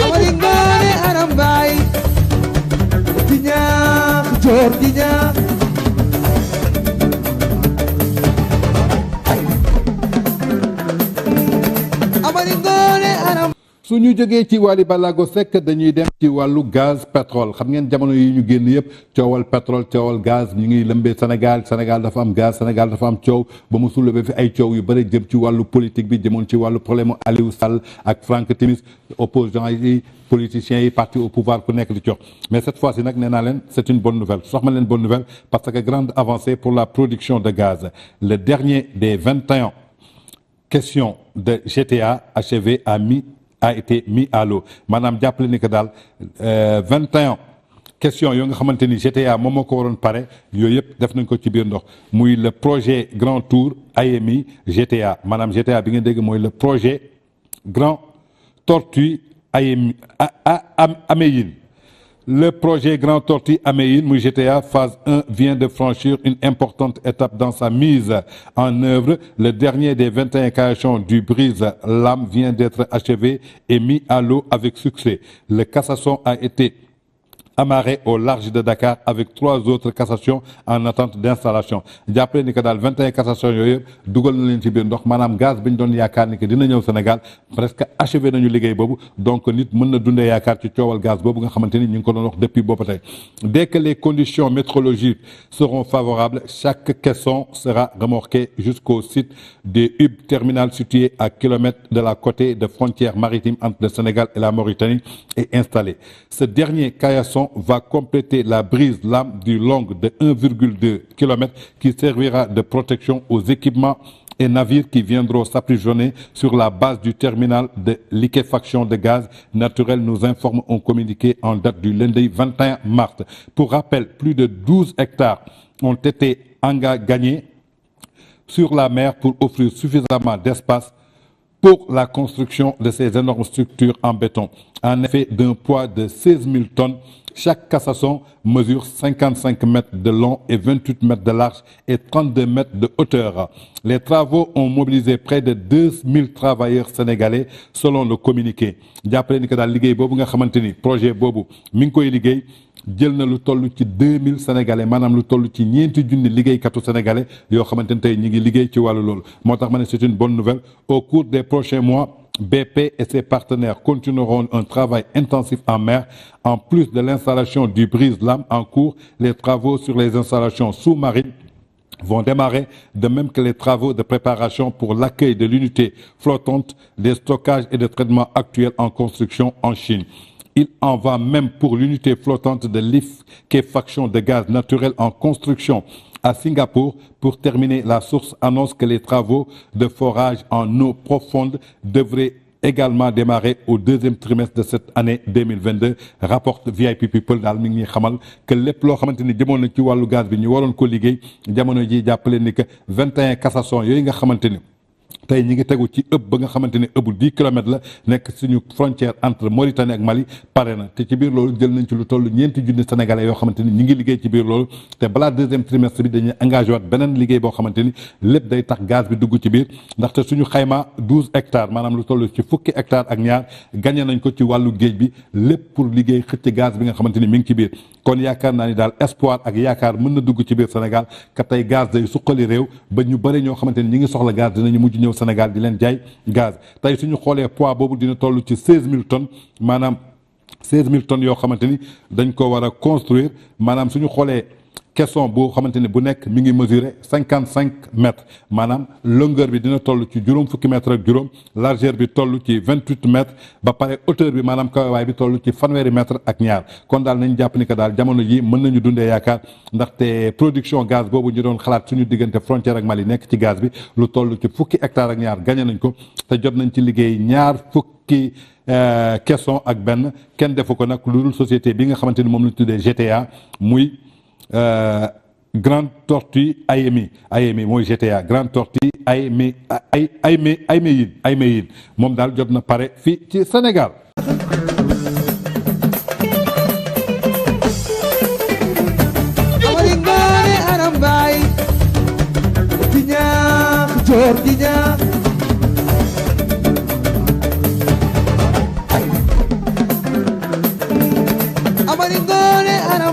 Amari Ngoone Aram Mbaay di ñaax joor di ñaax Amari Ngoone Aram su ñu jógee ci Wally Ballago Seck dañuy dem ci wàllu gaz pétrole xam ngeen jamono yi ñu génn yëpp coowal pétrole coowal gaz ñu ngi lëmbee Sénégal dafa am gaz Sénégal dafa am coow ba mu soulevé fi ay coow yu bëri jëm ci wàllu politique bi jëmoon ci wàllu problème mu Aliou Sall ak Franck Timis opposants yi politiciens yi parti au pouvoir ku nekk di cox mais cette fois-ci nag nee naa leen c'est une bonne nouvelle sox ma leen bonne nouvelle parce que grande avancée pour la production de gaz le dernier des 21 questions de GTA achevé a été mis à l'eau maanaam jàppale ni que daal 21 questions yoo nga xamante ni GTA moom moo ko waroon pare yooyu yëpp def nañ ko ci biir ndox muy le projet Grand Tour AMI GTA maanaam GTA bi ngeen dégg mooy le projet Grand Tortue AMI Améyine le projet Grand Tortue Améyine muy GTA phase 1 vient de franchir une importante étape dans sa mise en œuvre. Le dernier des 21 caissons du brise-lames vient d'être achevé et mis à l'eau avec succès. Le cassation a été amarré au large de Dakar avec 3 autres cassations en attente d'installation jàppale ni que daal 21 cassations yooyu dugal na leen ci biir ndox maanaam gaz bi ñu doon yaakaar ni que dina ñëw Sénégal presque achevé nañu liggéey boobu donc nit mën na dundee yaakaar ci coowal gaz boobu nga xamante ni ñu ngi ko doon wax depuis boobu tey dès que les conditions météorologiques seront favorables chaque caisson sera remorqué jusqu'au site des hubs terminal situé à kilomètres de la côté de frontière maritime entre le Sénégal et la Mauritanie et installé. Ce dernier caillasson va compléter la brise-lames du long de 1,2 km qui servira de protection aux équipements et navires qui viendront s'approvisionner sur la base du terminal de liquéfaction de gaz naturel, nous informe un communiqué en date du lundi 21 mars. Pour rappel, plus de 12 hectares ont été gagnés sur la mer pour offrir suffisamment d'espace pour la construction de ces énormes structures en béton. En effet, d'un poids de 16 000 tonnes, chaque cassation mesure 55 mètres de long et 28 mètres de large et 32 mètres de hauteur. Les travaux ont mobilisé près de 2000 travailleurs sénégalais selon le communiqué. jàppale ni que daal liggéey boobu nga xamante ni projet boobu mi ngi koy liggéey jël na lu toll ci 2000 sénégalais maanaam lu toll ci ñeenti junni liggéeykatu sénégalais yoo xamante ni tey ñi ngi liggéey ci wàllu loolu moo tax ma ne c'est une bonne nouvelle. Au cours des prochains mois, BP et ses partenaires continueront un travail intensif en mer. En plus de l'installation du brise-lames en cours, les travaux sur les installations sous-marines vont démarrer, de même que les travaux de préparation pour l'accueil de l'unité flottante, des stockages et de traitement actuels en construction en Chine. Il en va même pour l'unité flottante de liquéfaction de gaz naturel en construction à Singapour. Pour terminer, la source annonce que les travaux de forage en eau profonde devraient également démarrer au deuxième trimestre de cette année 2022, rapporte VIP People. Daal mi ngi ñuy xamal que lépp loo xamante ni jëmoon na ci wàllu gaz bi ñu waroon ko liggéey jamono ji jàppale ni que 21 cassations yooyu nga xamante ni tey ñi ngi tegu ci ëpp ba nga xamante ne ëppul 10 kilomètres la nekk suñu frontière entre Mauritanie ak Mali pare na te ci biir loolu jël nañ ci lu toll ñeenti junni sénégalais yoo xamante ni ñi ngi liggéey ci biir loolu te balaa deuxième trimestre bi dañuy engagé waat beneen liggéey boo xamante ni lépp day tax gaz bi dugg ci biir ndaxte suñu xayma 12 hectares maanaam lu toll ci fukki hectares ak ñaar gagné nañ ko ci wàllu géej bi lépp pour liggéey xëcc gaz bi nga xamante ni mi ngi ci biir kon yaakaar naa ni daal espoir ak yaakaar mën na dugg ci biir Sénégal ka tey gaz day suqali réew ba ñu bëri ñoo xamante ni ñi ngi soxla gaz dinañu mujj ñëw Sénégal di leen jaay gaz tey suñu xoolee poids boobu dina toll ci 16000 tonnes maanaam 16000 tonnes yoo xamante ni dañ ko war a construire maanaam suñu xoolee caisson boo xamante ni bu nekk mi ngi mesurer 55 mètres maanaam longueur bi dina toll ci juróom fukki mètres ak juróom largeur bi toll ci 28 mètres ba pare hauteur bi maanaam kawaay bi toll ci fanweeri mètres ak ñaar kon daal nañ jàpp ni que daal jamono ji mën nañu dundee yaakaar ndaxte production gaz boobu ñu doon xalaat suñu diggante frontière ak Mali nekk ci gaz bi lu toll ci fukki hectares ak ñaar gagné nañ ko te jot nañ ci liggéey ñaar fukki caisson ak benn kenn defu ko nag lu dul société bi nga xamante ni moom la ñu tuddee GTA muy Grande Tortue AMI mooy GTA Grande Tortue Améyine moom daal jot na pare fii ci Sénégal. Amari Ngoone Aram Mbaay di ñaax joor di ñaax